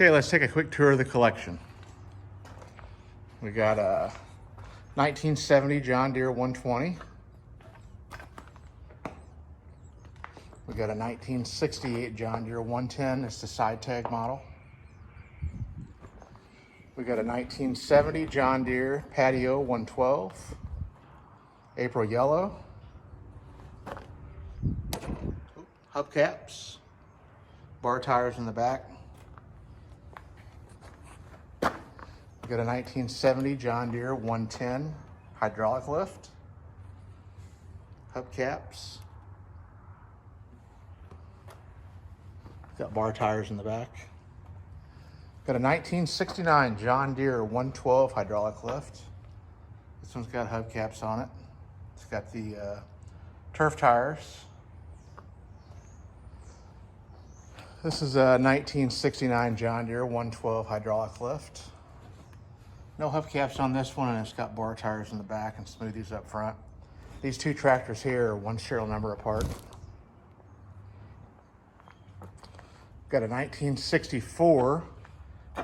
Okay, let's take a quick tour of the collection. We got a 1970 John Deere 120. We got a 1968 John Deere 110. It's the side tag model. We got a 1970 John Deere Patio 112. April yellow. Hubcaps. Bar tires in the back. We got a 1970 John Deere 110 hydraulic lift. Hubcaps. Got bar tires in the back. Got a 1969 John Deere 112 hydraulic lift. This one's got hubcaps on it. It's got the turf tires. This is a 1969 John Deere 112 hydraulic lift. No hubcaps on this one, and it's got bar tires in the back and smoothies up front. These two tractors here are one serial number apart. Got a 1964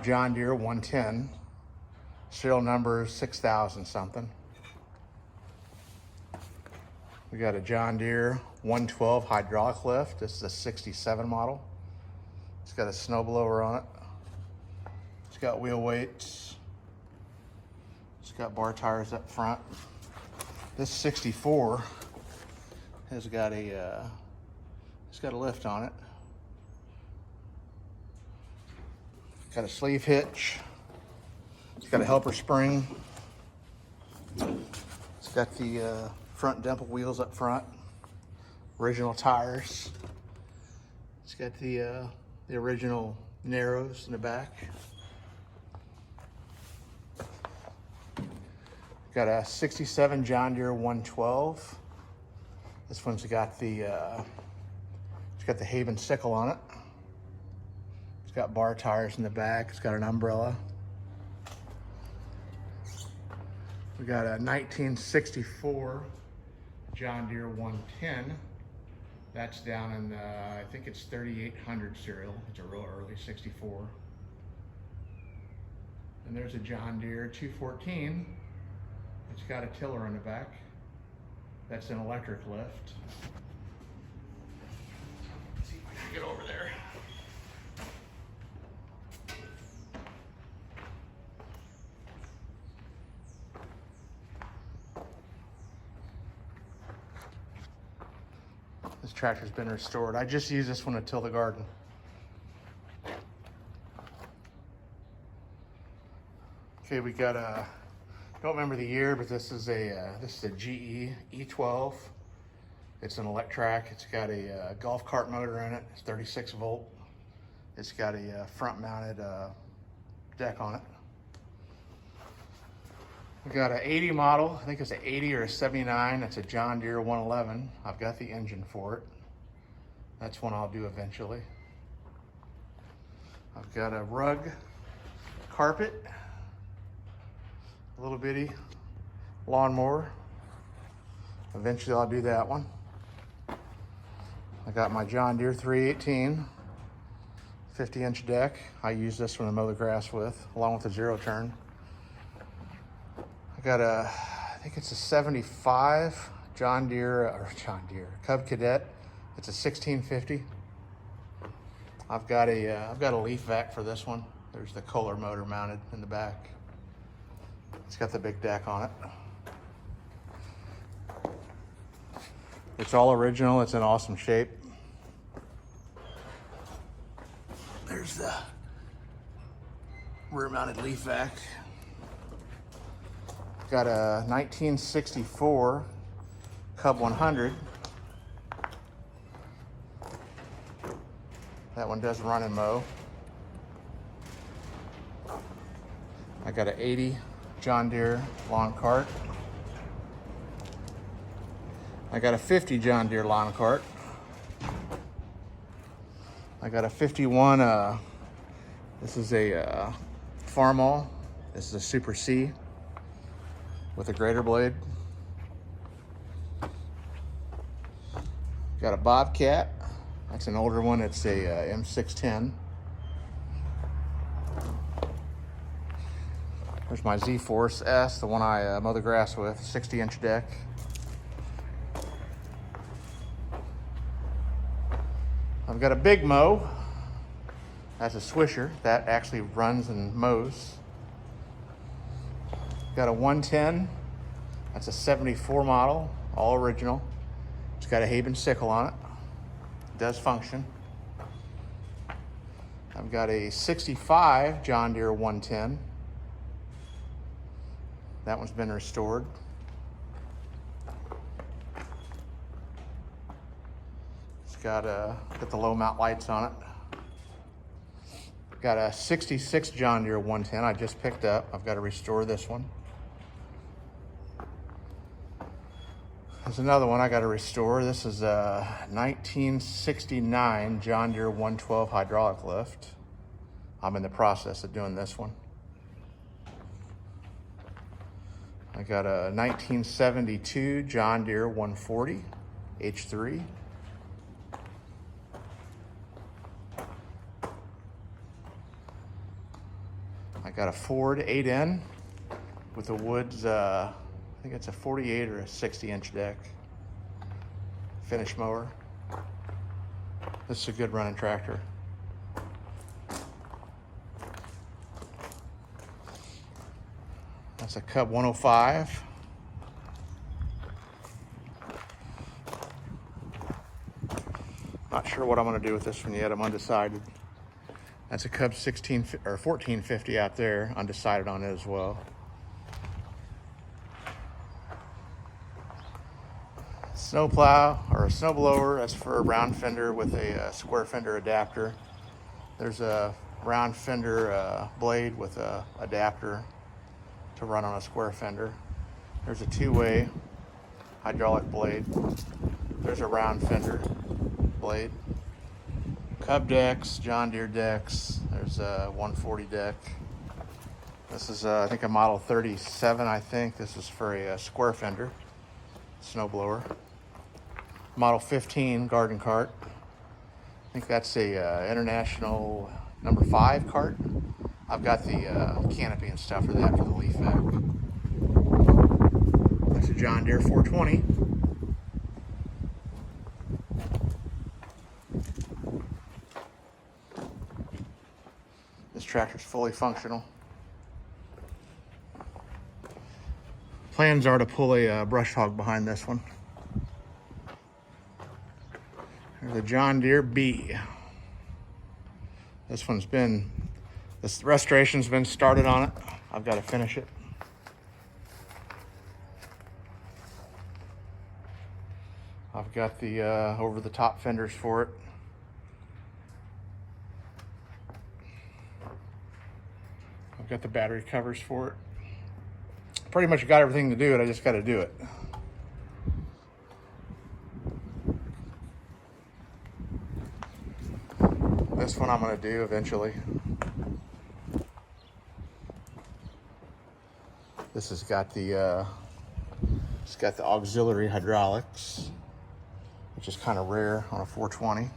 John Deere 110. Serial number 6,000 something. We got a John Deere 112 hydraulic lift. This is a 67 model. It's got a snowblower on it. It's got wheel weights. It's got bar tires up front. This 64 has got a lift on it. It's got a sleeve hitch. It's got a helper spring. It's got the front dimple wheels up front. Original tires. It's got the original narrows in the back. Got a 67 John Deere 112. This one's got the Haven sickle on it. It's got bar tires in the back. It's got an umbrella. We got a 1964 John Deere 110. That's down in I think it's 3800 serial. It's a real early 64. And there's a John Deere 214. It's got a tiller in the back. That's an electric lift. Let's see if I can get over there. This tractor's been restored. I just use this one to till the garden. Okay, we got a, don't remember the year, but this is a GE E12. It's an Electrac. It's got a golf cart motor in it. It's 36 volt. It's got a front mounted deck on it. We got an 80 model. I think it's an 80 or a 79. That's a John Deere 111. I've got the engine for it. That's one I'll do eventually. I've got a rug carpet. A little bitty lawnmower. Eventually I'll do that one. I got my John Deere 318 50-inch deck. I use this one to mow the grass with, along with a zero turn. I got a, I think it's a 75 John Deere Cub Cadet. It's a 1650. I've got a leaf vac for this one. There's the Kohler motor mounted in the back. It's got the big deck on it. It's all original. It's in awesome shape. There's the rear mounted leaf vac. Got a 1964 Cub 100. That one does run and mow. I got an 80 John Deere lawn cart. I got a 50 John Deere lawn cart. I got a 51, this is a Farmall. This is a Super C with a grater blade. Got a Bobcat. That's an older one. It's a M610. There's my Z-Force S, the one I mow the grass with, 60-inch deck. I've got a big mow. That's a Swisher that actually runs and mows. Got a 110. That's a 74 model, all original. It's got a Haben sickle on it. It does function. I've got a 65 John Deere 110. That one's been restored. It's got the low mount lights on it. Got a 66 John Deere 110 I just picked up. I've got to restore this one. There's another one I got to restore. This is a 1969 John Deere 112 hydraulic lift. I'm in the process of doing this one. I got a 1972 John Deere 140 H3. I got a Ford 8N with a Woods, I think it's a 48 or a 60-inch deck. Finish mower. This is a good running tractor. That's a Cub 105. Not sure what I'm going to do with this one yet. I'm undecided. That's a Cub 16 or 1450 out there. Undecided on it as well. Snowplow or a snowblower. That's for a round fender with a square fender adapter. There's a round fender blade with a adapter to run on a square fender. There's a two-way hydraulic blade. There's a round fender blade. Cub decks, John Deere decks. There's a 140 deck. This is I think a model 37, I think. This is for a square fender snowblower. Model 15 garden cart. I think that's a international number 5 cart. I've got the canopy and stuff for that for the leaf vac. That's a John Deere 420. This tractor's fully functional. Plans are to pull a brush hog behind this one. There's a John Deere B. This restoration's been started on it. I've got to finish it. I've got the over-the-top fenders for it. I've got the battery covers for it. Pretty much got everything to do it. I just got to do it. This one I'm going to do eventually. This has got the auxiliary hydraulics, which is kind of rare on a 420.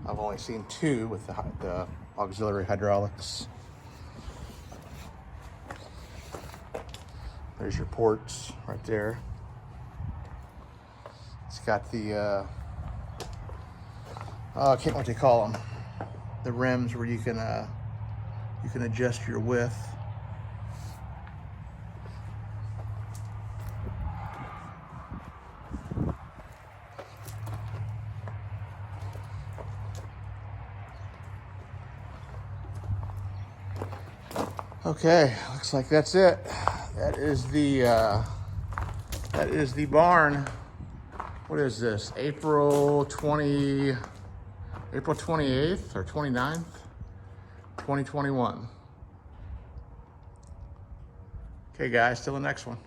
I've only seen 2 with the auxiliary hydraulics. There's your ports right there. It's got the I can't what they call them. The rims where you can adjust your width. Okay, looks like that's it. That is the barn. What is this? April 28th or 29th, 2021. Okay guys, till the next one.